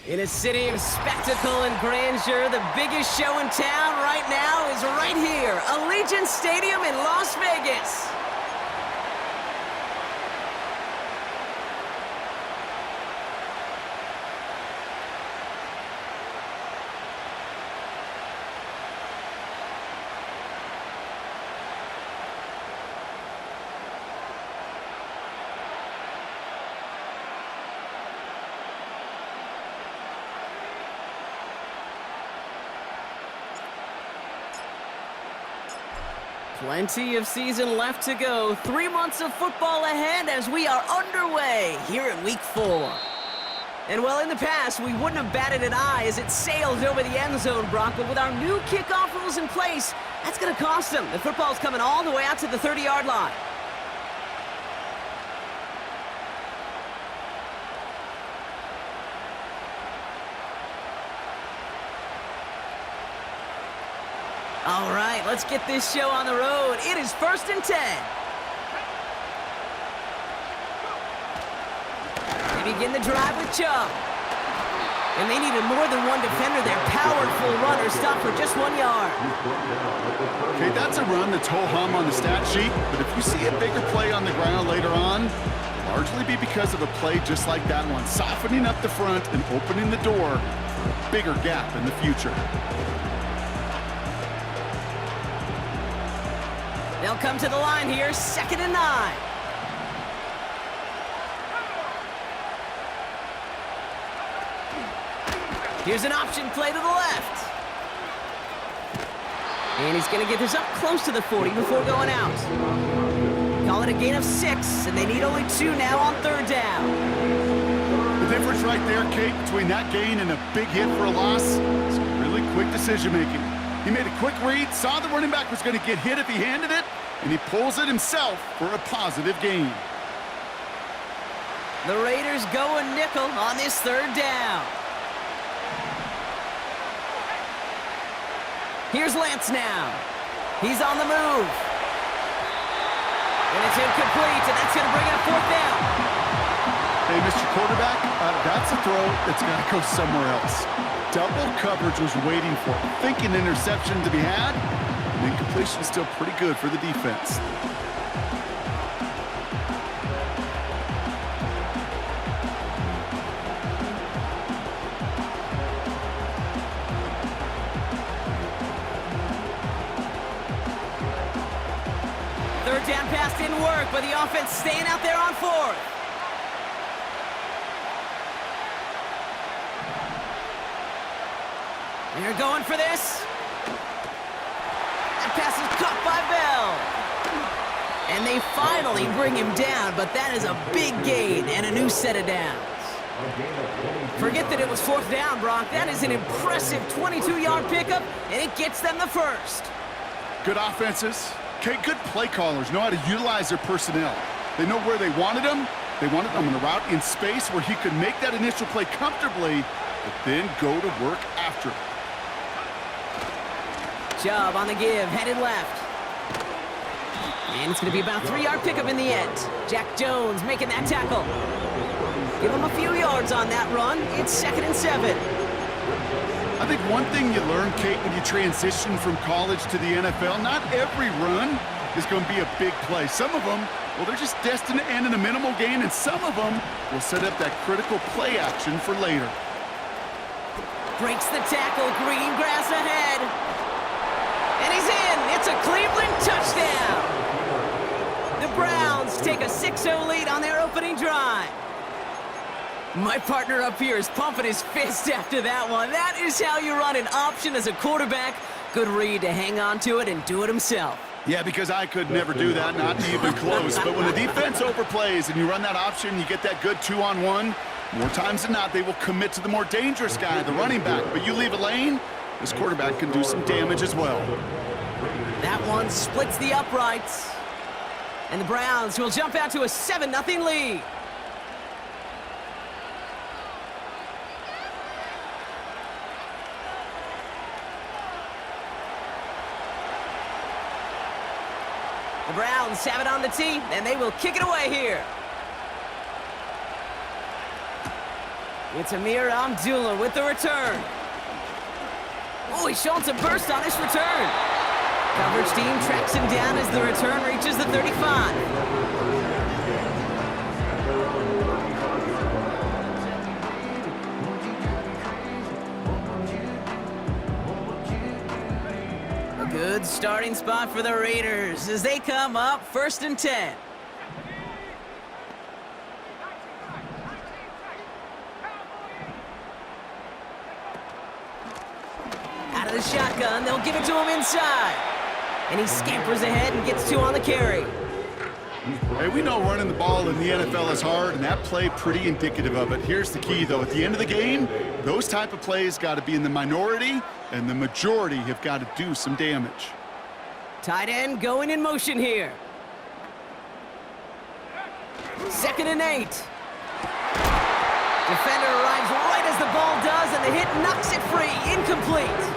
In a city of spectacle and grandeur, the biggest show in town right now is right here, Allegiant Stadium in Las Vegas. Plenty of season left to go. 3 months of football ahead as we are underway here in Week 4. And well, in the past, we wouldn't have batted an eye as it sailed over the end zone, Brock, but with our new kickoff rules in place, that's going to cost them. The football's coming all the way out to the 30-yard line. All right, let's get this show on the road. It is 1st and 10. They begin the drive with Chubb. And they needed more than one defender. Their powerful runner stopped for just 1 yard. Okay, that's a run that's ho-hum on the stat sheet, but if you see a bigger play on the ground later on, it'll largely be because of a play just like that one, softening up the front and opening the door for a bigger gap in the future. They'll come to the line here, 2nd and 9. Here's an option play to the left. And he's going to get this up close to the 40 before going out. Call it a gain of 6, and they need only 2 now on 3rd down. The difference right there, Kate, between that gain and a big hit for a loss is really quick decision-making. He made a quick read, saw the running back was going to get hit if he handed it, and he pulls it himself for a positive gain. The Raiders go a nickel on this 3rd down. Here's Lance now. He's on the move. And it's incomplete, and that's going to bring up 4th down. Hey, Mr. Quarterback, that's a throw that's got to go somewhere else. Double coverage was waiting for it. Thinking interception to be had. And incompletion is still pretty good for the defense. Third down pass didn't work, but the offense staying out there on 4th. They're going for this. That pass is caught by Bell. And they finally bring him down, but that is a big gain and a new set of downs. Forget that it was 4th down, Brock. That is an impressive 22-yard pickup, and it gets them the 1st. Good offenses. Okay, good play callers know how to utilize their personnel. They know where they wanted them. They wanted them on a route in space where he could make that initial play comfortably, but then go to work after it. Chubb on the give, headed left. And it's going to be about a 3-yard pickup in the end. Jack Jones making that tackle. Give him a few yards on that run. It's 2nd and 7. I think one thing you learn, Kate, when you transition from college to the NFL, not every run is going to be a big play. Some of them, well, they're just destined to end in a minimal gain, and some of them will set up that critical play action for later. Breaks the tackle, green grass ahead. And he's in. It's a Cleveland touchdown. The Browns take a 6-0 lead on their opening drive. My partner up here is pumping his fist after that one. That is how you run an option as a quarterback. Good read to hang on to it and do it himself. Yeah, because I could never do that, not even close. But when the defense overplays and you run that option, you get that good 2-on-1, more times than not, they will commit to the more dangerous guy, the running back. But you leave a lane, this quarterback can do some damage as well. That one splits the uprights. And the Browns will jump out to a 7-0 lead. The Browns have it on the tee, and they will kick it away here. It's Amir Abdullah with the return. Oh, he's showing some burst on his return. Coverage team tracks him down as the return reaches the 35. A good starting spot for the Raiders as they come up 1st and 10. Out of the shotgun, they'll give it to him inside. And he scampers ahead and gets 2 on the carry. Hey, we know running the ball in the NFL is hard, and that play pretty indicative of it. Here's the key, though. At the end of the game, those type of plays got to be in the minority, and the majority have got to do some damage. Tight end going in motion here. 2nd and 8. Defender arrives right as the ball does, and the hit knocks it free. Incomplete.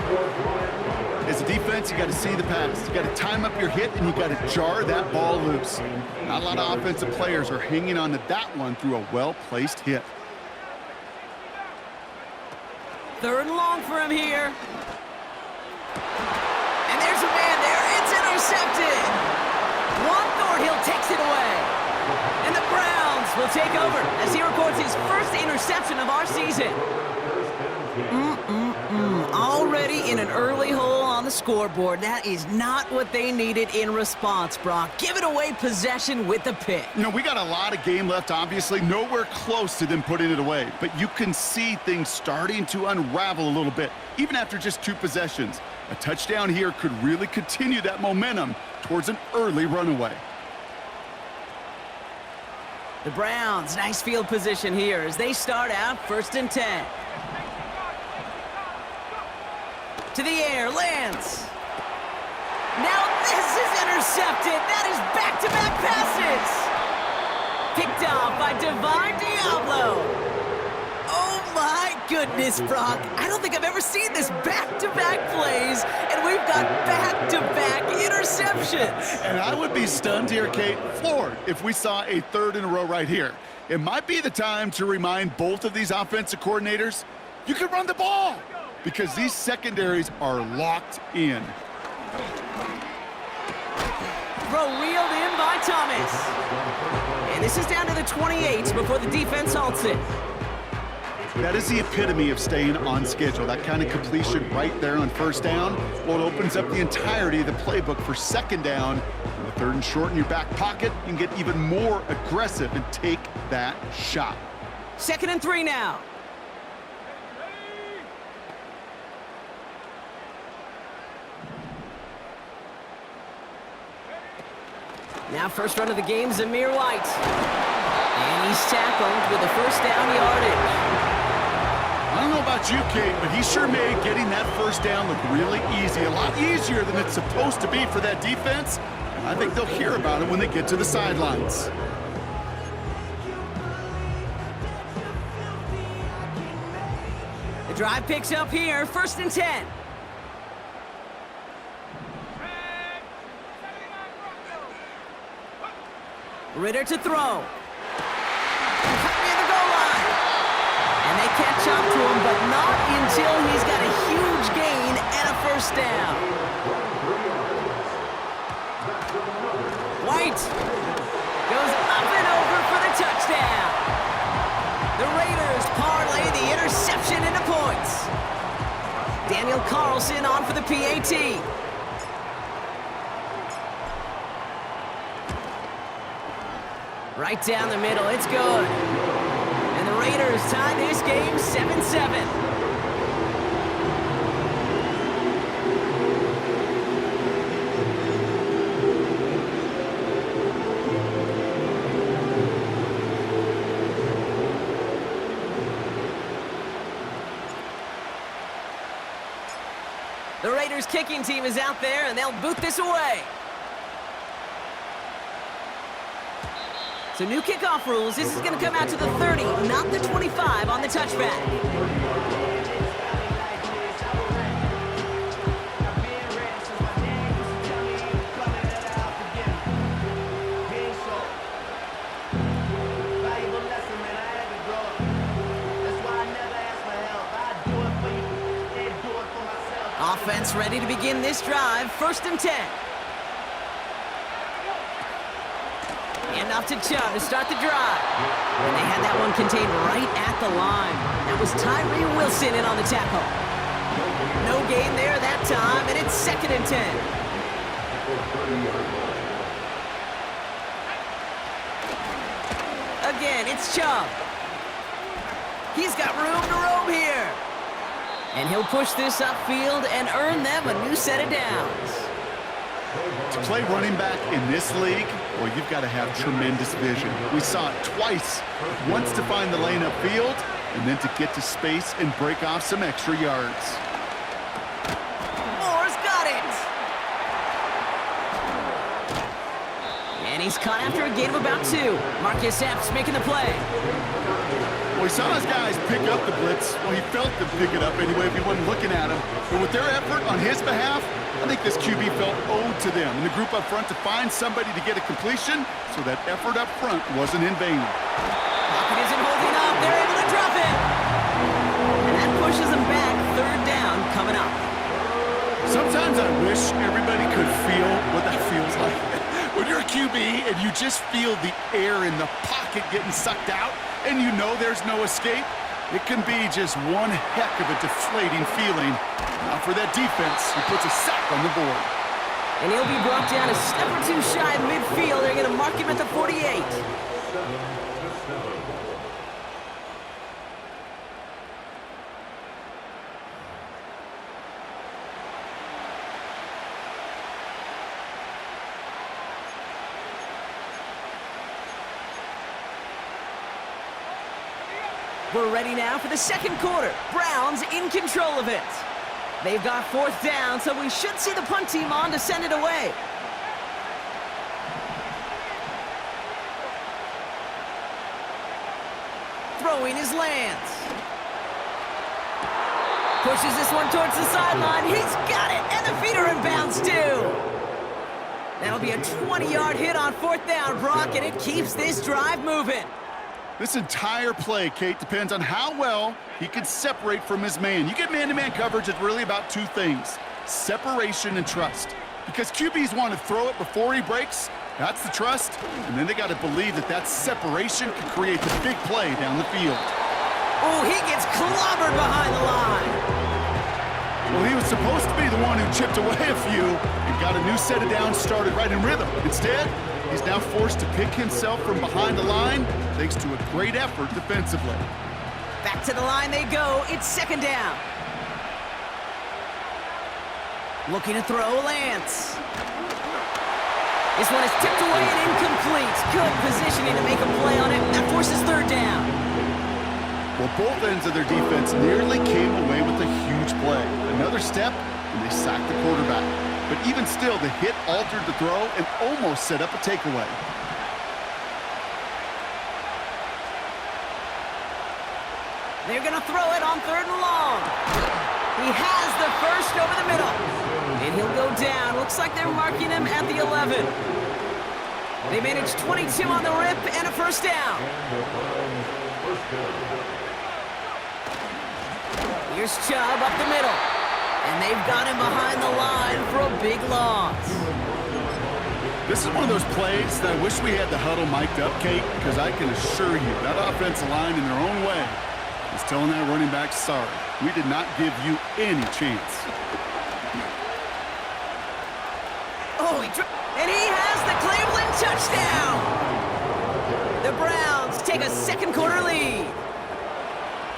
As a defense, you got to see the pass. You got to time up your hit, and you got to jar that ball loose. Not a lot of offensive players are hanging on to that one through a well-placed hit. 3rd and long for him here. And there's a man there. It's intercepted. Juan Thornhill takes it away. And the Browns will take over as he records his first interception of our season. Already in an early hole on the scoreboard. That is not what they needed in response, Brock. Give it away possession with the pick. You know, we got a lot of game left, obviously. Nowhere close to them putting it away. But you can see things starting to unravel a little bit, even after just 2 possessions. A touchdown here could really continue that momentum towards an early runaway. The Browns, nice field position here as they start out 1st and 10. To the air, lands. Now this is intercepted. That is back-to-back passes. Picked off by Divine Diablo. Oh my goodness, Brock. I don't think I've ever seen this back-to-back plays, and we've got back-to-back interceptions. And I would be stunned here, Kate, floored, if we saw a 3rd in a row right here. It might be the time to remind both of these offensive coordinators, you can run the ball, because these secondaries are locked in. Throw reeled in by Thomas. And this is down to the 28 before the defense halts it. That is the epitome of staying on schedule. That kind of completion right there on 1st down. Well, it opens up the entirety of the playbook for 2nd down. On the 3rd and short in your back pocket, you can get even more aggressive and take that shot. 2nd and 3 now. Now first run of the game is Amir White. And he's tackled with the 1st down yardage. I don't know about you, Kate, but he sure made getting that 1st down look really easy. A lot easier than it's supposed to be for that defense. And I think they'll hear about it when they get to the sidelines. The drive picks up here, 1st and 10. Ritter to throw. Near the goal line. And they catch up to him, but not until he's got a huge gain and a 1st down. White goes up and over for the touchdown. The Raiders parlay the interception into points. Daniel Carlson on for the PAT. Right down the middle, it's good. And the Raiders tie this game 7-7. The Raiders kicking team is out there, and they'll boot this away. So new kickoff rules. This is going to come out to the 30, not the 25 on the touchback. Offense ready to begin this drive. 1st and 10. Hand off to Chubb to start the drive. And they had that one contained right at the line. That was Tyree Wilson in on the tackle. No gain there that time, and it's 2nd and 10. Again, it's Chubb. He's got room to roam here. And he'll push this upfield and earn them a new set of downs. To play running back in this league, well, you've got to have tremendous vision. We saw it twice. Once to find the lane upfield, and then to get to space and break off some extra yards. Moore's got it. And he's caught after a gain of about 2. Marcus Epps making the play. Well, he saw his guys pick up the blitz. Well, he felt them pick it up anyway if he wasn't looking at him. But with their effort on his behalf, I think this QB felt owed to them and the group up front to find somebody to get a completion, so that effort up front wasn't in vain. Pocket isn't holding up. They're able to drop it. And that pushes them back. 3rd down coming up. Sometimes I wish everybody could feel what that feels like. When you're a QB and you just feel the air in the pocket getting sucked out, and you know there's no escape, it can be just one heck of a deflating feeling. Now for that defense, he puts a sack on the board. And he'll be brought down a step or 2 shy of midfield. They're going to mark him at the 48. We're ready now for the 2nd quarter. Browns in control of it. They've got 4th down, so we should see the punt team on to send it away. Throwing his Lance. Pushes this one towards the sideline. He's got it, and the feet are in bounds too. That'll be a 20-yard hit on 4th down, Brock, and it keeps this drive moving. This entire play, Kate, depends on how well he can separate from his man. You get man-to-man coverage, it's really about 2 things: separation and trust. Because QBs want to throw it before he breaks, that's the trust, and then they got to believe that that separation can create the big play down the field. Oh, he gets clobbered behind the line. Well, he was supposed to be the one who chipped away a few and got a new set of downs started right in rhythm. Instead, he's now forced to pick himself from behind the line thanks to a great effort defensively. Back to the line they go. It's 2nd down. Looking to throw Lance. This one is tipped away and incomplete. Good positioning to make a play on it. That forces 3rd down. Well, both ends of their defense nearly came away with a huge play. Another step, and they sacked the quarterback. But even still, the hit altered the throw and almost set up a takeaway. They're going to throw it on 3rd and long. He has the first over the middle. And he'll go down. Looks like they're marking him at the 11. They managed 22 on the rip and a 1st down. Here's Chubb up the middle. And they've got him behind the line for a big loss. This is one of those plays that I wish we had the huddle mic'd up, Kate, because I can assure you that offensive line in their own way is telling that running back, sorry, we did not give you any chance. Oh, and he has the Cleveland touchdown! The Browns take a second quarter lead.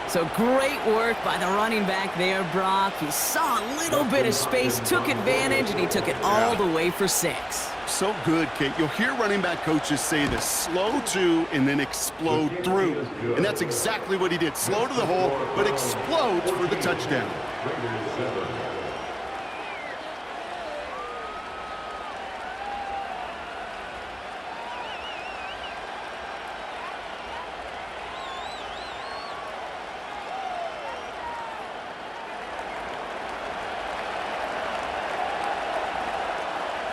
So great work by the running back there, Brock. He saw a little bit of space, took advantage, and he took it all the way for 6. So good, Kate. You'll hear running back coaches say this, slow to and then explode through. And that's exactly what he did. Slow to the hole, but explodes for the touchdown.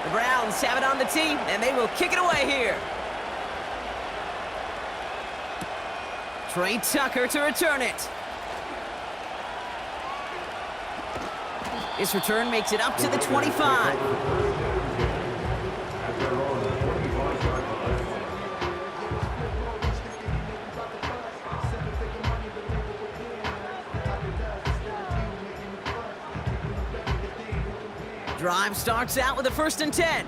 The Browns have it on the team, and they will kick it away here. Trey Tucker to return it. His return makes it up to the 25. Drive starts out with a 1st and 10.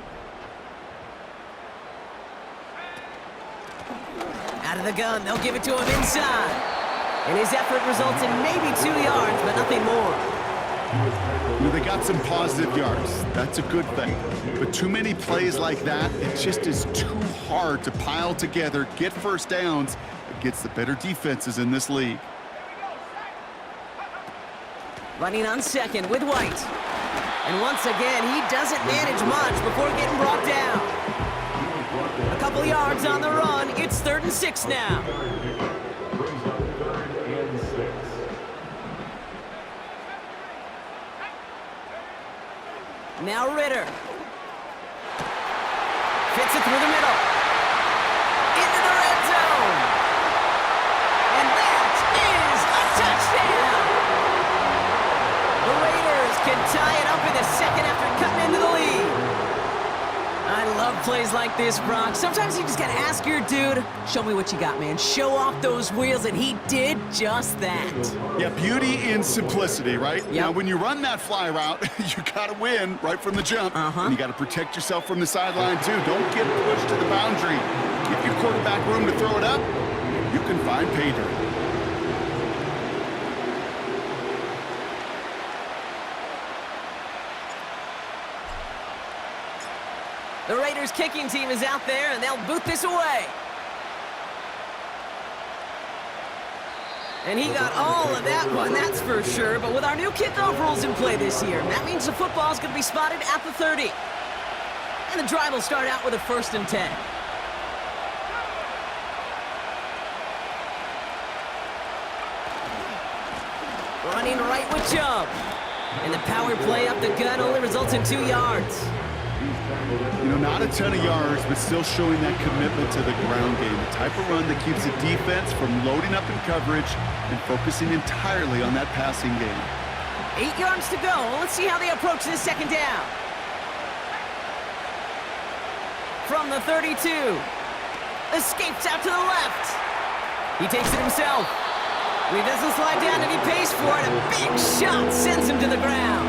Out of the gun, they'll give it to him inside. And his effort results in maybe 2 yards, but nothing more. Well, they got some positive yards. That's a good thing. But too many plays like that, it just is too hard to pile together, get first downs against the better defenses in this league. Running on 2nd with White. And once again, he doesn't manage much before getting brought down. A couple yards on the run. It's 3rd and 6 now. Now Ritter. Fits it through the middle. Into the red zone. And that is a touchdown. The Raiders can tie it up in the 2nd after cutting into the lead. I love plays like this, Brock. Sometimes you just got to ask your dude, show me what you got, man. Show off those wheels, and he did just that. Yeah, beauty in simplicity, right? Yep. Now, when you run that fly route, you got to win right from the jump. And you got to protect yourself from the sideline, too. Don't get pushed to the boundary. Give your quarterback room to throw it up, you can find pay dirt. The Raiders kicking team is out there, and they'll boot this away. And he got all of that one, that's for sure. But with our new kickoff rules in play this year, that means the football is going to be spotted at the 30. And the drive will start out with a 1st and 10. Running right with Chubb. And the power play up the gut only results in 2 yards. You know, not a ton of yards, but still showing that commitment to the ground game. The type of run that keeps the defense from loading up in coverage and focusing entirely on that passing game. 8 yards to go. Let's see how they approach this 2nd down. From the 32. Escapes out to the left. He takes it himself. He doesn't slide down and he pays for it. A big shot sends him to the ground.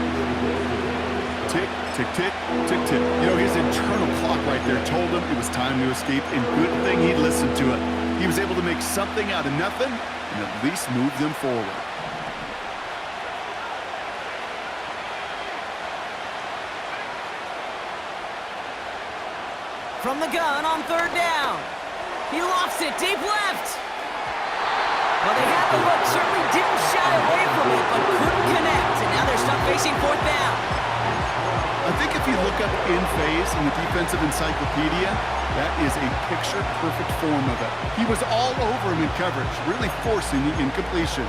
Tick, tick, tick, tick, tick. You know, his internal clock right there told him it was time to escape, and good thing he listened to it. He was able to make something out of nothing and at least move them forward. From the gun on 3rd down. He lofts it deep left. Well, they had the look, certainly didn't shy away from it, but couldn't connect. And now they're stuck facing 4th down. I think if you look up in phase in the defensive encyclopedia, that is a picture-perfect form of it. He was all over him in coverage, really forcing the incompletion.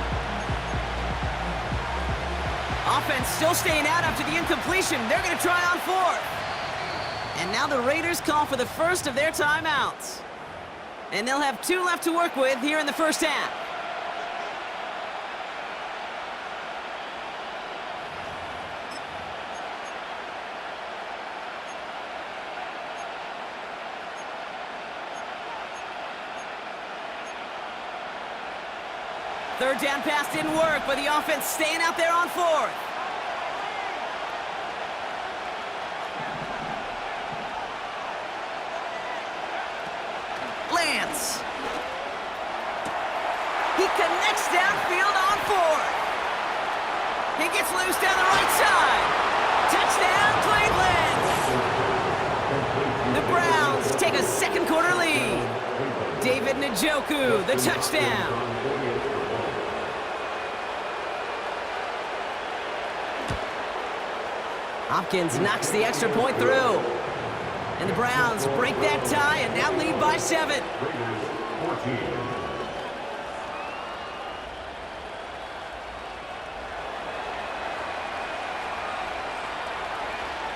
Offense still staying out after the incompletion. They're going to try on 4th. And now the Raiders call for the first of their timeouts. And they'll have 2 left to work with here in the 1st half. Third down pass didn't work, but the offense staying out there on fourth. Lance. He connects downfield on fourth. He gets loose down the right side. Touchdown, Cleveland! The Browns take a second quarter lead. David Njoku, the touchdown. Hopkins knocks the extra point through. And the Browns break that tie and now lead by 7.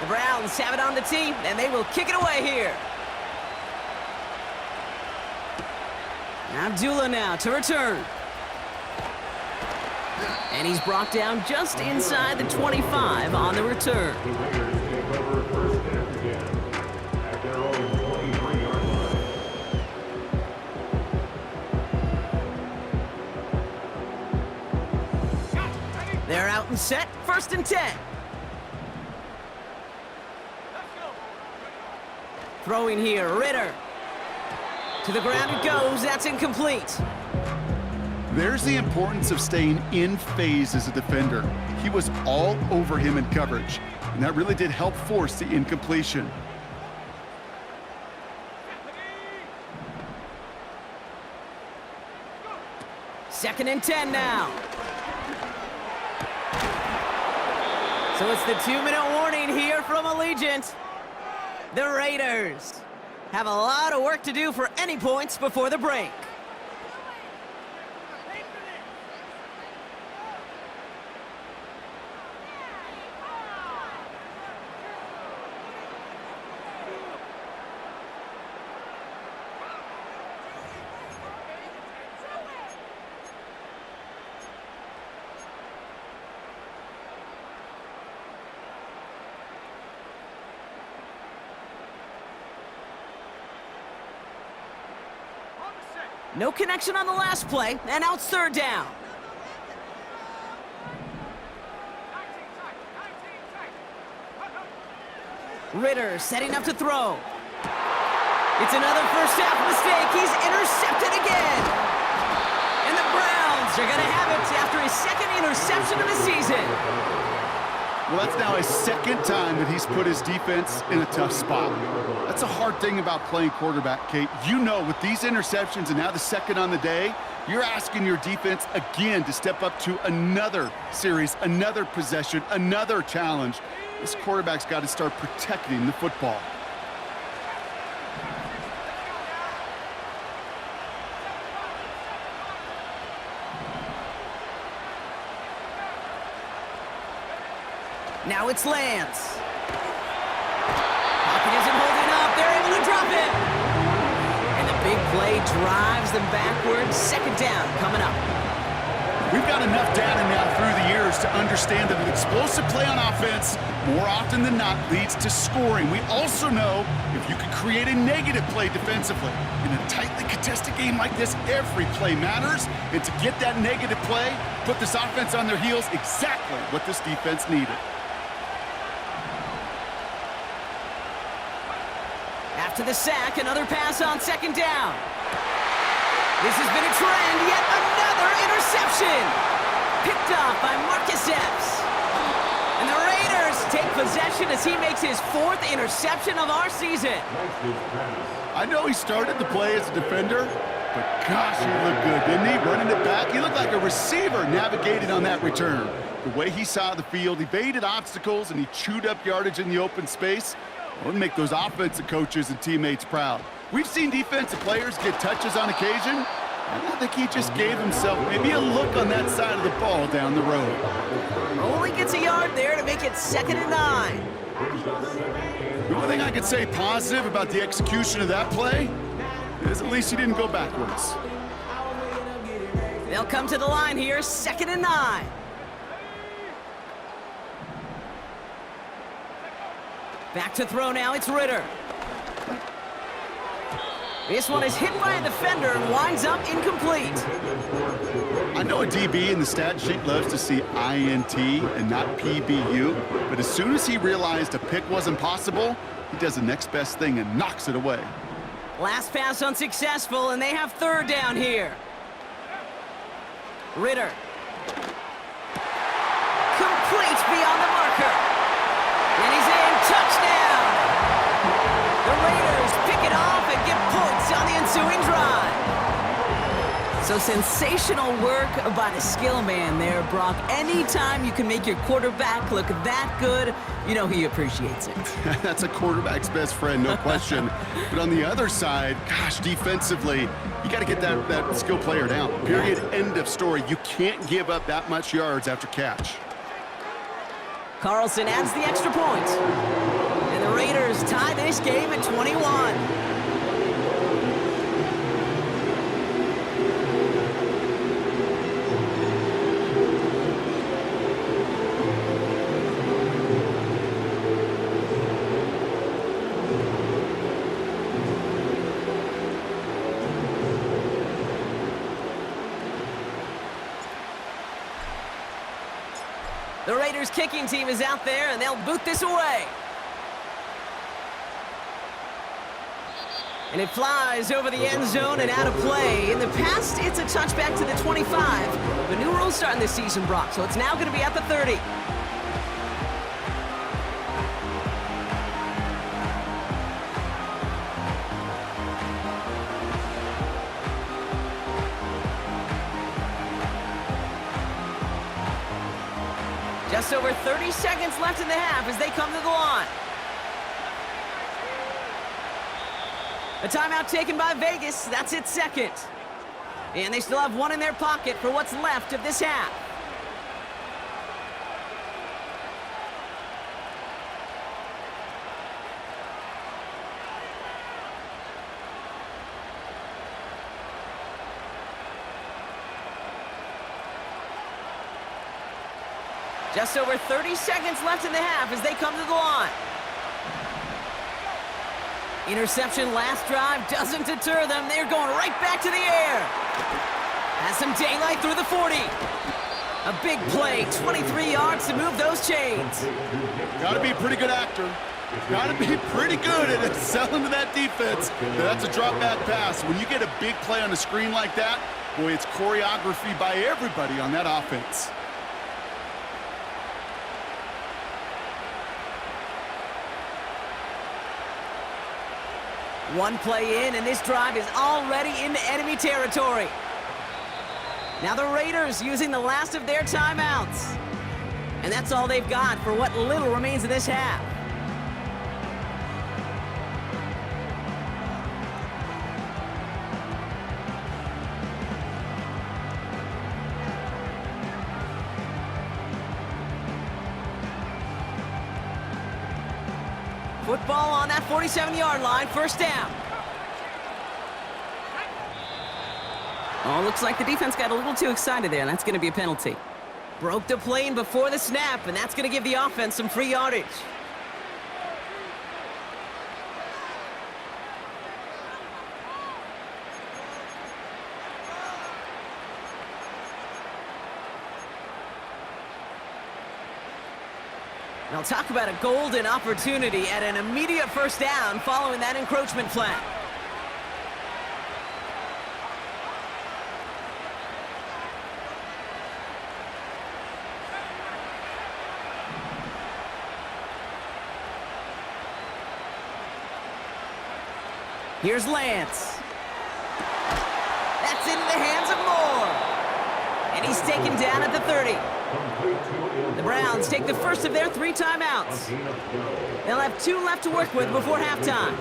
The Browns have it on the tee, and they will kick it away here. Abdullah now to return. And he's brought down just inside the 25 on the return. They're out and set, 1st and 10. Throwing here, Ritter. To the ground it goes, that's incomplete. There's the importance of staying in phase as a defender. He was all over him in coverage, and that really did help force the incompletion. Second and 10 now. So it's the 2-minute warning here from Allegiant. The Raiders have a lot of work to do for any points before the break. No connection on the last play, and now it's 3rd down. Ritter setting up to throw. It's another first half mistake. He's intercepted again. And the Browns are going to have it after his 2nd interception of the season. Well, that's now his 2nd time that he's put his defense in a tough spot. That's a hard thing about playing quarterback, Kate. You know, with these interceptions and now the 2nd on the day, you're asking your defense again to step up to another series, another possession, another challenge. This quarterback's got to start protecting the football. Now it's Lance. Pocket isn't holding up. They're able to drop it. And the big play drives them backwards. 2nd down coming up. We've got enough data now through the years to understand that an explosive play on offense more often than not leads to scoring. We also know if you can create a negative play defensively. In a tightly contested game like this, every play matters. And to get that negative play, put this offense on their heels, exactly what this defense needed. After the sack, another pass on 2nd down. This has been a trend, yet another interception. Picked off by Marcus Epps. And the Raiders take possession as he makes his 4th interception of our season. I know he started the play as a defender, but gosh, he looked good, didn't he? Running it back, he looked like a receiver navigating on that return. The way he saw the field, evaded obstacles, and he chewed up yardage in the open space. Well, it'll make those offensive coaches and teammates proud. We've seen defensive players get touches on occasion, and I think he just gave himself maybe a look on that side of the ball down the road. Only gets a yard there to make it 2nd and 9. The only thing I could say positive about the execution of that play is at least he didn't go backwards. They'll come to the line here, 2nd and 9. Back to throw now, it's Ritter. This one is hit by a defender and winds up incomplete. I know a DB in the stat sheet loves to see INT and not PBU, but as soon as he realized a pick wasn't possible, he does the next best thing and knocks it away. Last pass unsuccessful, and they have third down here. Ritter. Complete beyond the marker. And he's in. Touchdown! The Raiders pick it off and get points on the ensuing drive. So sensational work by the skill man there, Brock. Anytime you can make your quarterback look that good, you know he appreciates it. That's a quarterback's best friend, no question. But on the other side, gosh, defensively, you got to get that skill player down. Period, end of story. You can't give up that much yards after catch. Carlson adds the extra point. And the Raiders tie this game at 21. The Raiders kicking team is out there, and they'll boot this away. And it flies over the end zone and out of play. In the past, it's a touchback to the 25. The new rules starting this season, Brock, so it's now going to be at the 30. Just over 30 seconds left in the half as they come to the line. A timeout taken by Vegas. That's its second. And they still have one in their pocket for what's left of this half. Just over 30 seconds left in the half as they come to the line. Interception last drive doesn't deter them. They're going right back to the air. Has some daylight through the 40. A big play, 23 yards to move those chains. Got to be a pretty good actor. Got to be pretty good at selling to that defense. That's a drop back pass. When you get a big play on a screen like that, boy, it's choreography by everybody on that offense. One play in, and this drive is already into enemy territory. Now the Raiders using the last of their timeouts. And that's all they've got for what little remains of this half. Football on that 47-yard line, first down. Oh, looks like the defense got a little too excited there, and that's going to be a penalty. Broke the plane before the snap, and that's going to give the offense some free yardage. Now talk about a golden opportunity at an immediate first down following that encroachment flag. Here's Lance. That's into the hands of Moore. And he's taken down at the 30. The Browns take the first of their 3 timeouts. They'll have 2 left to work with before halftime.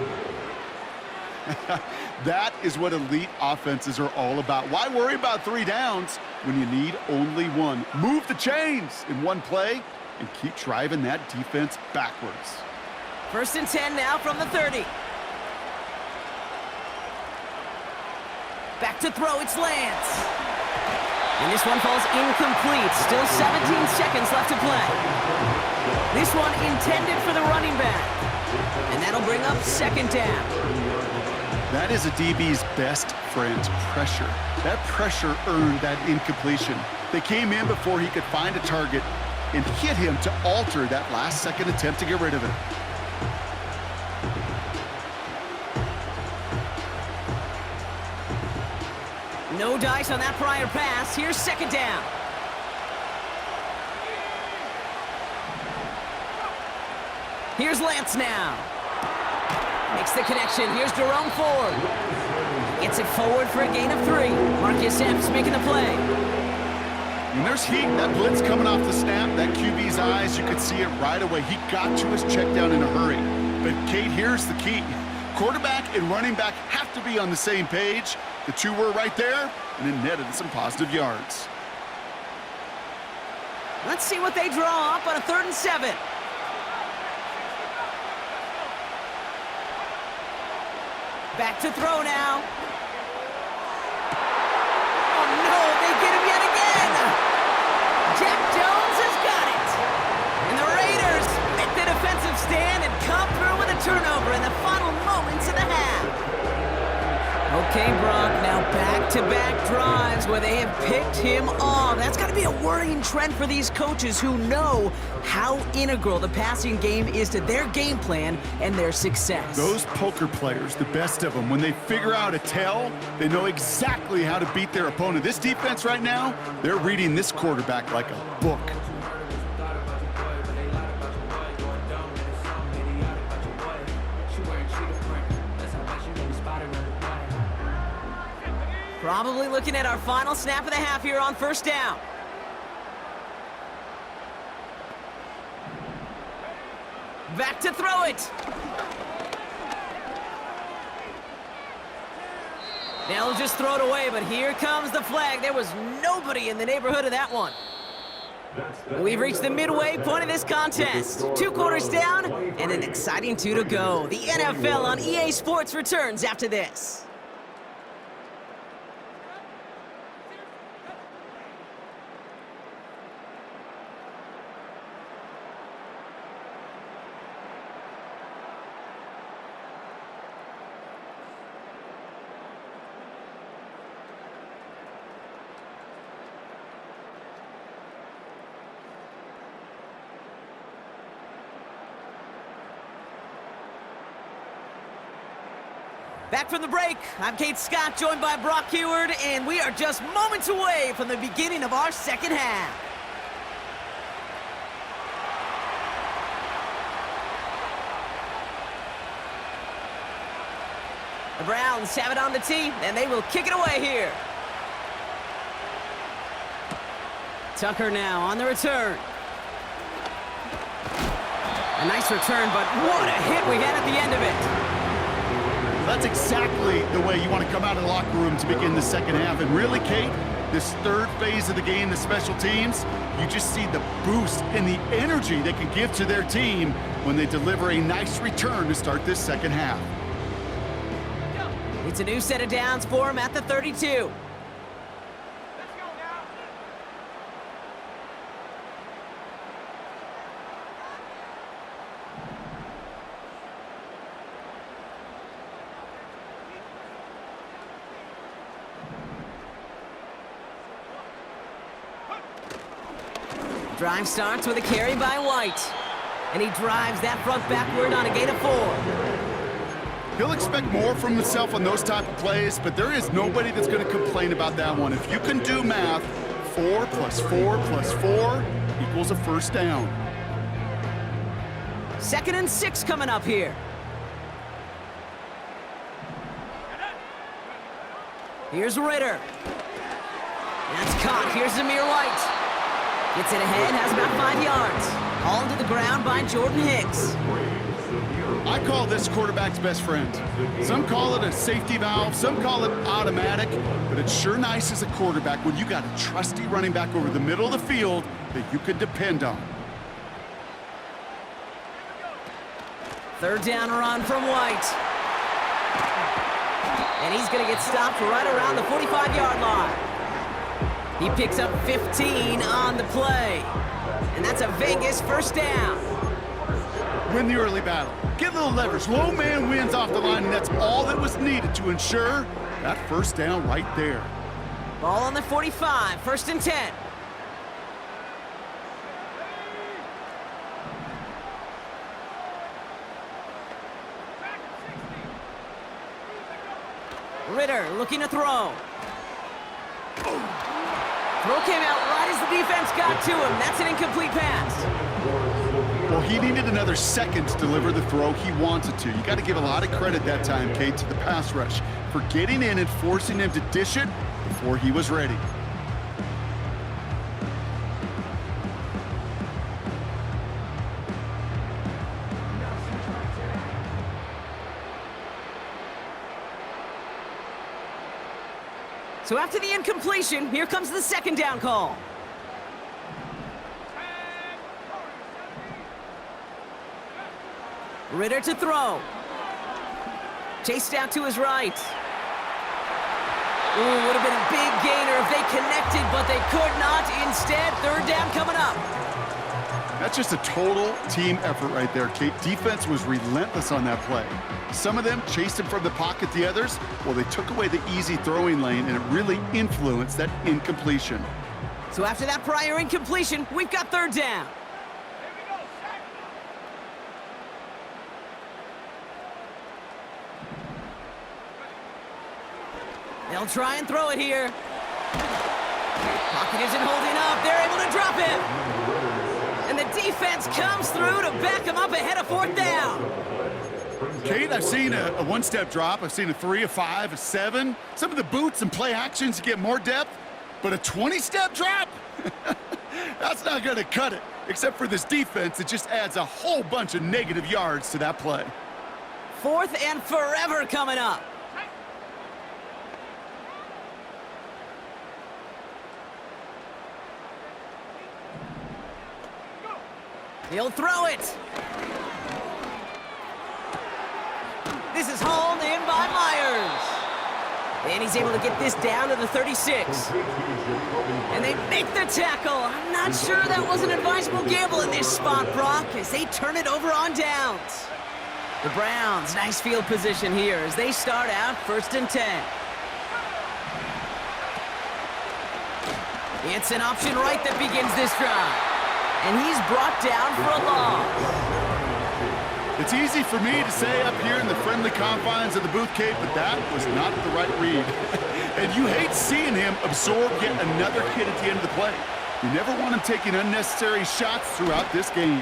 That is what elite offenses are all about. Why worry about 3 downs when you need only 1? Move the chains in one play and keep driving that defense backwards. First and 10 now from the 30. Back to throw, it's Lance. And this one falls incomplete. Still 17 seconds left to play. This one intended for the running back. And that'll bring up second down. That is a DB's best friend, pressure. That pressure earned that incompletion. They came in before he could find a target and hit him to alter that last-second attempt to get rid of it. No dice on that prior pass. Here's second down. Here's Lance now. Makes the connection. Here's Jerome Ford. Gets it forward for a gain of 3. Marcus Epps making the play. When there's heat, that blitz coming off the snap, that QB's eyes, you could see it right away. He got to his check down in a hurry. But, Kate, here's the key. Quarterback and running back have to be on the same page. The two were right there, and it netted some positive yards. Let's see what they draw up on a 3rd and 7. Back to throw now. Oh, no, they get him yet again. Jack Jones has got it. And the Raiders make the defensive stand and come through with a turnover in the final moments of the half. Okay, Brock, now back-to-back drives where they have picked him off. That's got to be a worrying trend for these coaches who know how integral the passing game is to their game plan and their success. Those poker players, the best of them, when they figure out a tell, they know exactly how to beat their opponent. This defense right now, they're reading this quarterback like a book. Probably looking at our final snap of the half here on 1st down. Back to throw it. They'll just throw it away, but here comes the flag. There was nobody in the neighborhood of that one. We've reached the midway point of this contest. 2 quarters down and an exciting 2 to go. The NFL on EA Sports returns after this. Back from the break, I'm Kate Scott, joined by Brock Heward, and we are just moments away from the beginning of our second half. The Browns have it on the tee, and they will kick it away here. Tucker now on the return. A nice return, but what a hit we had at the end of it. That's exactly the way you want to come out of the locker room to begin the second half. And really, Kate, this 3rd phase of the game, the special teams, you just see the boost and the energy they can give to their team when they deliver a nice return to start this second half. It's a new set of downs for him at the 32. Drive starts with a carry by White. And he drives that front backward on a gain of 4. He'll expect more from himself on those type of plays, but there is nobody that's going to complain about that one. If you can do math, 4 plus 4 plus 4 equals a 1st down. 2nd and 6 coming up here. Here's Ritter. That's caught. Here's Zamir White. Gets it ahead, has about 5 yards. Hauled to the ground by Jordan Hicks. I call this quarterback's best friend. Some call it a safety valve, some call it automatic, but it's sure nice as a quarterback when you got a trusty running back over the middle of the field that you can depend on. 3rd down run from White. And he's going to get stopped right around the 45-yard line. He picks up 15 on the play. And that's a Vegas 1st down. Win the early battle. Get a little leverage. Low man wins off the line, and that's all that was needed to ensure that first down right there. Ball on the 45, 1st and 10. Ritter looking to throw. Throw came out right as the defense got to him. That's an incomplete pass. Well, he needed another second to deliver the throw he wanted to. You got to give a lot of credit that time, Kate, to the pass rush for getting in and forcing him to dish it before he was ready. So after the incompletion, here comes the 2nd down call. Ritter to throw. Chased out to his right. Ooh, would have been a big gainer if they connected, but they could not. Instead, 3rd down coming up. That's just a total team effort right there, Kate. Defense was relentless on that play. Some of them chased him from the pocket, the others, well, they took away the easy throwing lane, and it really influenced that incompletion. So after that prior incompletion, we've got 3rd down. They'll try and throw it here. Pocket isn't holding up. They're able to drop him. And the defense comes through to back him up ahead of 4th down. Kate, I've seen a one-step drop. I've seen a 3, a 5, a 7. Some of the boots and play actions get more depth, but a 20-step drop? That's not going to cut it. Except for this defense, it just adds a whole bunch of negative yards to that play. 4th and forever coming up. He'll throw it. This is hauled in by Myers. And he's able to get this down to the 36. And they make the tackle. I'm not sure that was an advisable gamble in this spot, Brock, as they turn it over on downs. The Browns, nice field position here as they start out 1st and 10. It's an option right that begins this drive. And he's brought down for a loss. It's easy for me to say up here in the friendly confines of the booth, Kate, but that was not the right read. And you hate seeing him absorb yet another hit at the end of the play. You never want him taking unnecessary shots throughout this game.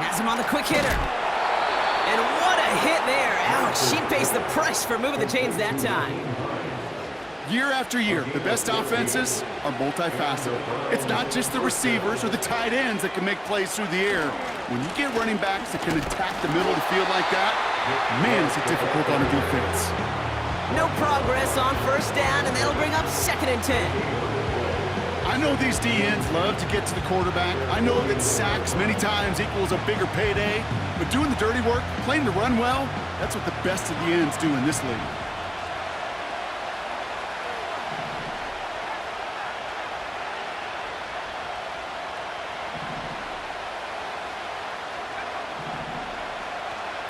Has him on the quick hitter. And what a hit there. Ouch, she pays the price for moving the chains that time. Year after year, the best offenses are multifaceted. It's not just the receivers or the tight ends that can make plays through the air. When you get running backs that can attack the middle of the field like that, man, is it difficult on a defense. No progress on 1st down, and that'll bring up 2nd and 10. I know these D-ends love to get to the quarterback. I know that sacks many times equals a bigger payday, but doing the dirty work, playing the run well, that's what the best of the ends do in this league.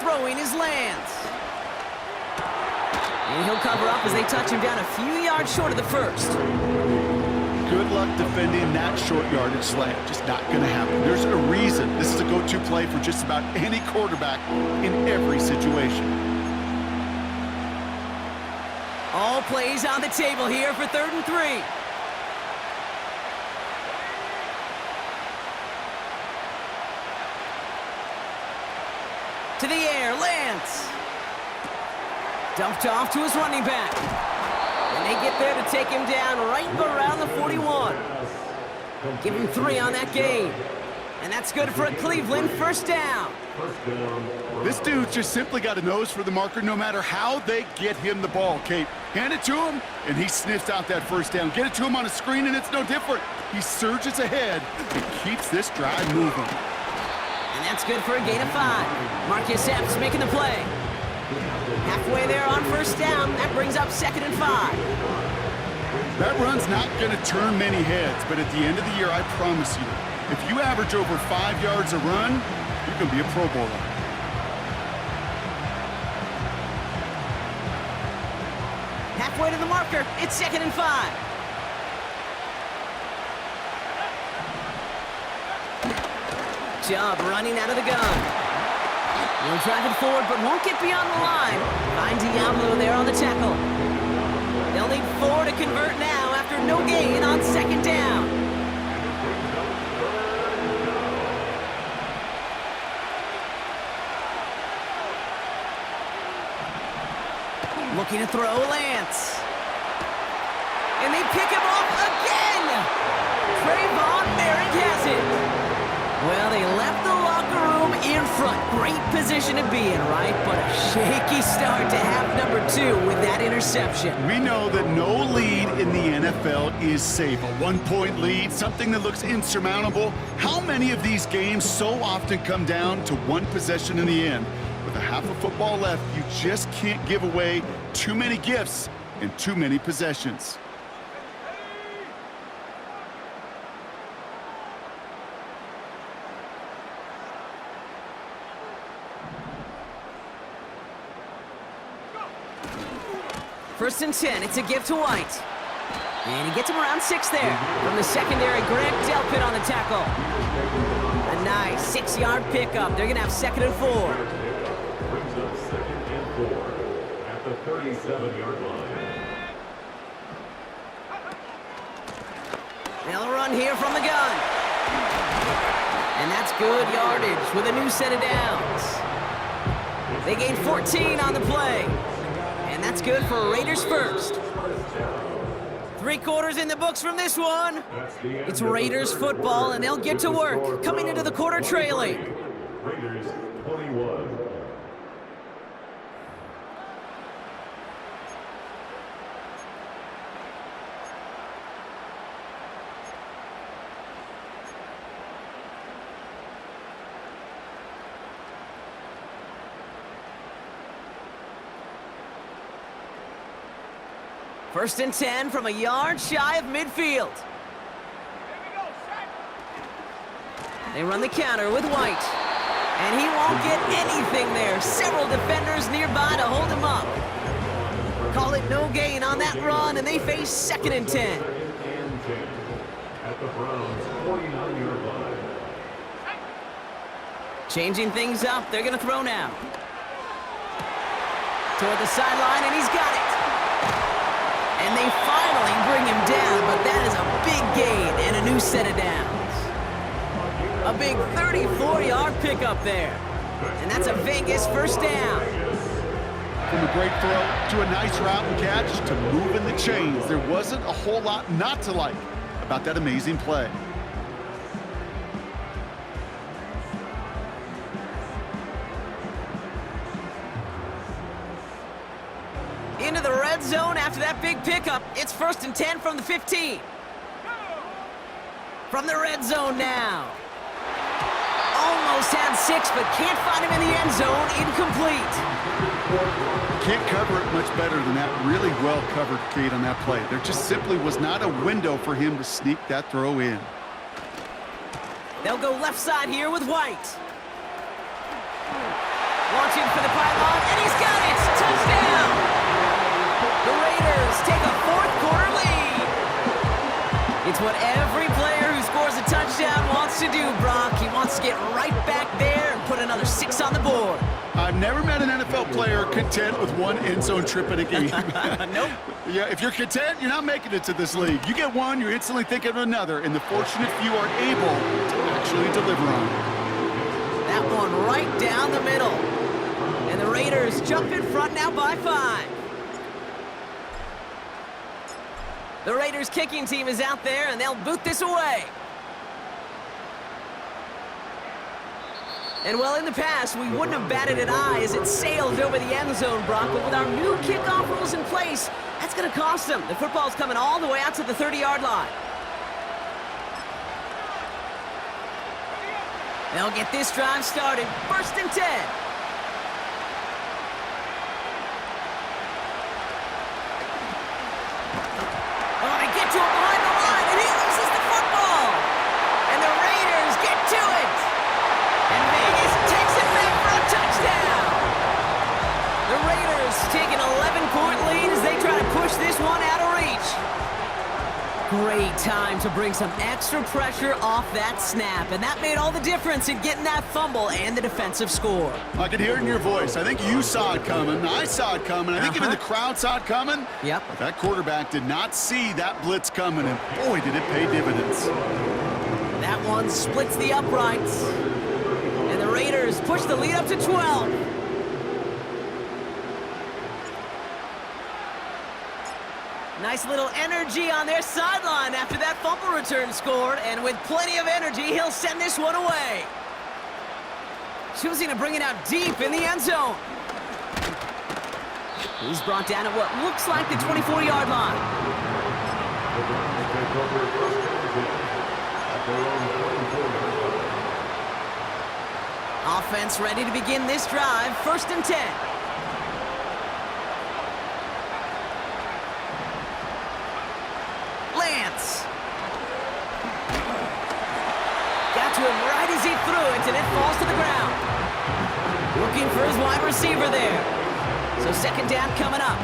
Throwing his lands. And he'll cover up as they touch him down a few yards short of the 1st. Good luck defending that short yardage slant. Just not going to happen. There's a reason this is a go-to play for just about any quarterback in every situation. All plays on the table here for 3rd and 3. To the air, Lance. Dumped off to his running back. And they get there to take him down right around the 41. Give him 3 on that game. And that's good for a Cleveland 1st down. This dude's just simply got a nose for the marker no matter how they get him the ball, Kate. Hand it to him, and he sniffs out that 1st down. Get it to him on a screen, and it's no different. He surges ahead and keeps this drive moving. And that's good for a gain of 5. Marcus Epps making the play. Halfway there on 1st down. That brings up 2nd and 5. That run's not going to turn many heads, but at the end of the year, I promise you, if you average over 5 yards a run, you can be a Pro Bowler. Halfway to the marker. It's 2nd and 5. Chubb running out of the gun. He'll drive it forward, but won't get beyond the line. Find Diablo there on the tackle. They'll need 4 to convert now after no gain on 2nd down. Looking to throw Lance. And they pick him off again! Trayvon Merrick has it. Well, they left the locker room in front. Great position to be in, right? But a shaky start to half number 2 with that interception. We know that no lead in the NFL is safe. A 1-point lead, something that looks insurmountable. How many of these games so often come down to one possession in the end? With a half of football left, you just can't give away too many gifts and too many possessions. First and 10, it's a give to White. And he gets him around 6 there. From the secondary, Grant Delpit on the tackle. A nice 6-yard pickup. They're going to have 2nd and 4. Brings up 2nd and 4 at the 37-yard line. They'll run here from the gun. And that's good yardage with a new set of downs. They gain 14 on the play. And that's good for Raiders first. 3 quarters in the books from this one. It's Raiders football, and they'll get to work, coming into the quarter trailing. Raiders 21. First and 10 from a yard shy of midfield. They run the counter with White. And he won't get anything there. Several defenders nearby to hold him up. Call it no gain on that run, and they face 2nd and 10. At the Browns 49-yard line. Changing things up. They're going to throw now. Toward the sideline, and he's got it. And they finally bring him down, but that is a big gain and a new set of downs. A big 34-yard pickup there. And that's a Vegas first down. From a great throw to a nice route and catch to moving the chains, there wasn't a whole lot not to like about that amazing play. Into the red zone after that big pickup. It's 1st and 10 from the 15. From the red zone now. Almost had 6, but can't find him in the end zone. Incomplete. Can't cover it much better than that. Really well covered, Kate, on that play. There just simply was not a window for him to sneak that throw in. They'll go left side here with White. Launching for the pylon, and he's got it! Touchdown! The Raiders take a 4th quarter lead. It's what every player who scores a touchdown wants to do, Brock. He wants to get right back there and put another 6 on the board. I've never met an NFL player content with one end zone trip in a game. Nope. Yeah, if you're content, you're not making it to this league. You get one, you're instantly thinking of another, and the fortunate few are able to actually deliver on it. That one right down the middle. And the Raiders jump in front now by 5. The Raiders kicking team is out there, and they'll boot this away. And well, in the past, we wouldn't have batted an eye as it sailed over the end zone, Brock. But with our new kickoff rules in place, that's going to cost them. The football's coming all the way out to the 30-yard line. They'll get this drive started. 1st and 10. To him behind the line, and he loses the football. And the Raiders get to it. And Vegas takes it back for a touchdown. The Raiders take an 11-point lead as they try to push Great time to bring some extra pressure off that snap, and that made all the difference in getting that fumble and the defensive score. I could hear it in your voice. I think you saw it coming. I saw it coming. I think even the crowd saw it coming. Yep. But that quarterback did not see that blitz coming, and boy, did it pay dividends. That one splits the uprights, and the Raiders push the lead up to 12. Nice little energy on their sideline after that fumble return scored, and with plenty of energy, he'll send this one away. Choosing to bring it out deep in the end zone. He's brought down at what looks like the 24-yard line. Offense ready to begin this drive, 1st and 10. Lance. Got to him right as he threw it, and it falls to the ground. Looking for his wide receiver there. So 2nd down coming up.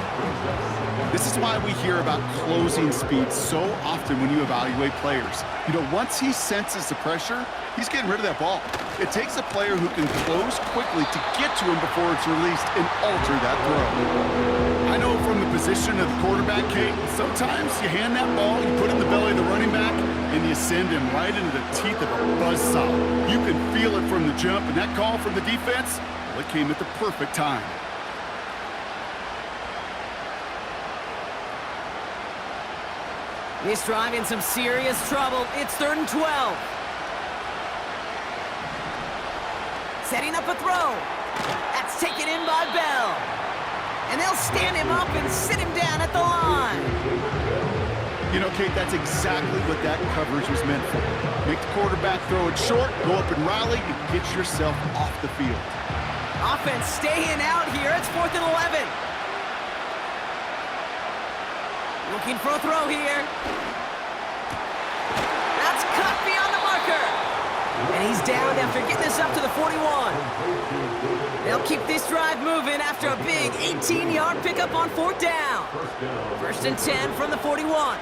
This is why we hear about closing speed so often when you evaluate players. You know, once he senses the pressure, he's getting rid of that ball. It takes a player who can close quickly to get to him before it's released and alter that throw. I know from the position of the quarterback, Kate, sometimes you hand that ball, you put it in the belly of the running back, and you send him right into the teeth of a buzzsaw. You can feel it from the jump, and that call from the defense, well, it came at the perfect time. This drive in some serious trouble. It's 3rd and 12. Setting up a throw. That's taken in by Bell. And they'll stand him up and sit him down at the line. You know, Kate, that's exactly what that coverage was meant for. Make the quarterback throw it short, go up and rally, and get yourself off the field. Offense staying out here. It's 4th and 11. Looking for a throw here. That's cut beyond the marker. And he's down after getting this up to the 41. They'll keep this drive moving after a big 18-yard pickup on 4th down. 1st and 10 from the 41.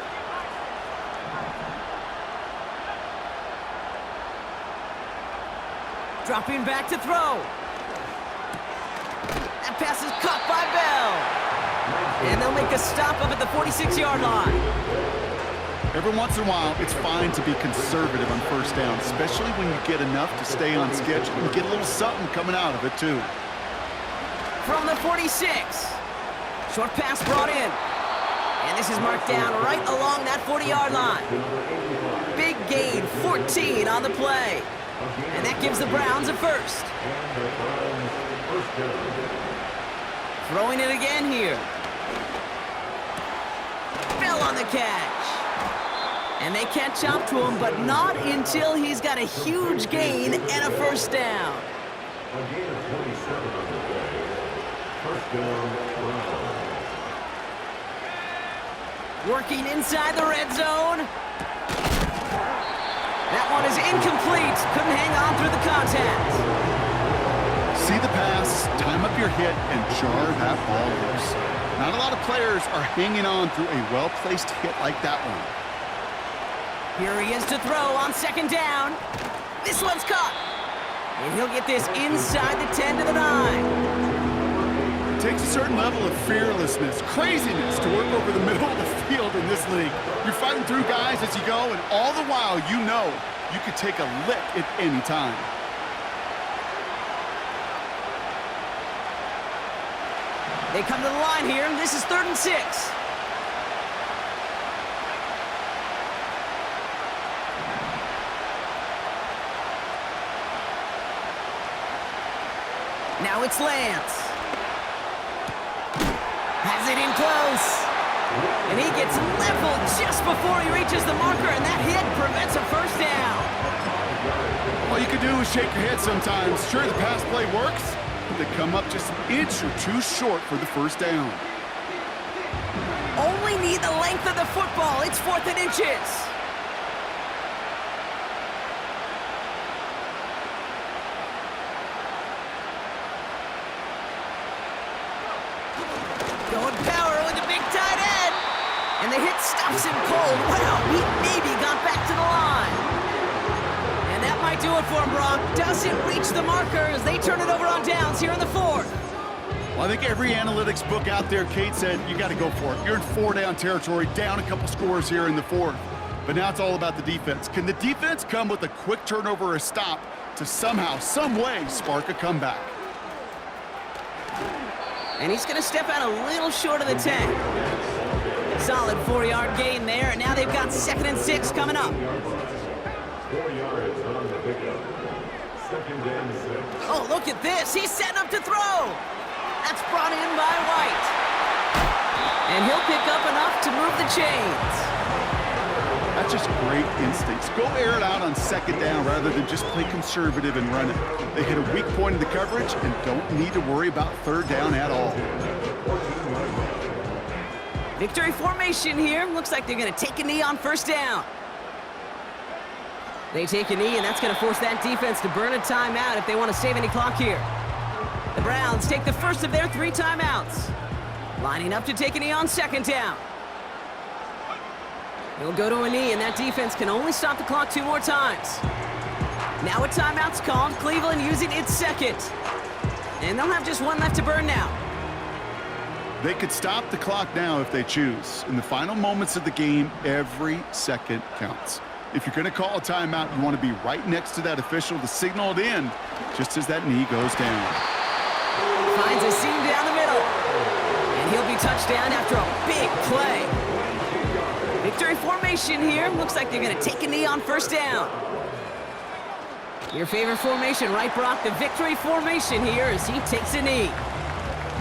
Dropping back to throw. That pass is caught by Bell. And they'll make a stop up at the 46-yard line. Every once in a while, it's fine to be conservative on 1st down, especially when you get enough to stay on schedule and get a little something coming out of it, too. From the 46. Short pass brought in. And this is marked down right along that 40-yard line. Big gain, 14 on the play. And that gives the Browns a 1st. Throwing it again here. Bell on the catch. And they catch up to him, but not until he's got a huge gain and a 1st down. A gain of 27 on the play. 1st down, Browns. Working inside the red zone. That one is incomplete. Couldn't hang on through the contact. See the pass, time up your hit, and jar that ball loose. Not a lot of players are hanging on through a well-placed hit like that one. Here he is to throw on 2nd down. This one's caught. And he'll get this inside the 10 to the 9. It takes a certain level of fearlessness, craziness to work over the middle of the field in this league. You're fighting through guys as you go, and all the while you know you could take a lick at any time. They come to the line here. This is 3rd and 6. Now it's Lance. Has it in close. And he gets leveled just before he reaches the marker, and that hit prevents a 1st down. All you can do is shake your head sometimes. Sure, the pass play works, but they come up just an inch or two short for the 1st down. Only need the length of the football. It's 4th and inches. Going power with the big tight end. And the hit stops him cold. Wow, he maybe got back to the line. And that might do it for him, Brock. Doesn't reach the marker as they turn it over on downs here in the fourth. Well, I think every analytics book out there, Kate, said you got to go for it. You're in 4-down territory, down a couple scores here in the fourth. But now it's all about the defense. Can the defense come with a quick turnover or a stop to somehow, some way, spark a comeback? And he's going to step out a little short of the 10. Solid 4-yard gain there, and now they've got 2nd and 6 coming up. 4 yards on the pickup. 2nd and 6. Oh, look at this. He's setting up to throw. That's brought in by White. And he'll pick up enough to move the chains. That's just great instincts. Go air it out on 2nd down rather than just play conservative and run it. They hit a weak point in the coverage and don't need to worry about 3rd down at all. Victory formation here. Looks like they're going to take a knee on 1st down. They take a knee, and that's going to force that defense to burn a timeout if they want to save any clock here. The Browns take the first of their 3 timeouts. Lining up to take a knee on 2nd down. He'll go to a knee, and that defense can only stop the clock 2 more times. Now a timeout's called. Cleveland using its 2nd. And they'll have just 1 left to burn now. They could stop the clock now if they choose. In the final moments of the game, every second counts. If you're going to call a timeout, you want to be right next to that official to signal it in just as that knee goes down. Finds a seam down the middle. And he'll be touched down after a big play. Victory formation here. Looks like they're going to take a knee on 1st down. Your favorite formation, right, Brock? The victory formation here as he takes a knee.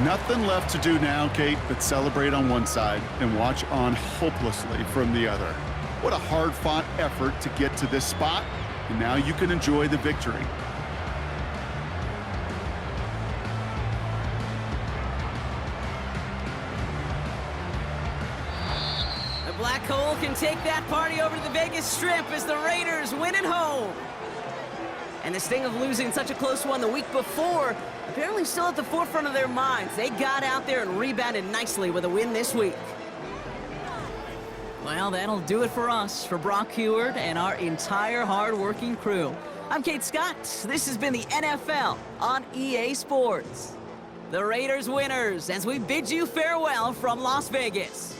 Nothing left to do now, Kate, but celebrate on one side and watch on hopelessly from the other. What a hard-fought effort to get to this spot, and now you can enjoy the victory. The Black Hole can take that party over to the Vegas Strip as the Raiders win at home. And the sting of losing such a close one the week before, apparently still at the forefront of their minds. They got out there and rebounded nicely with a win this week. Well, that'll do it for us, for Brock Heward and our entire hard-working crew. I'm Kate Scott. This has been the NFL on EA Sports. The Raiders winners as we bid you farewell from Las Vegas.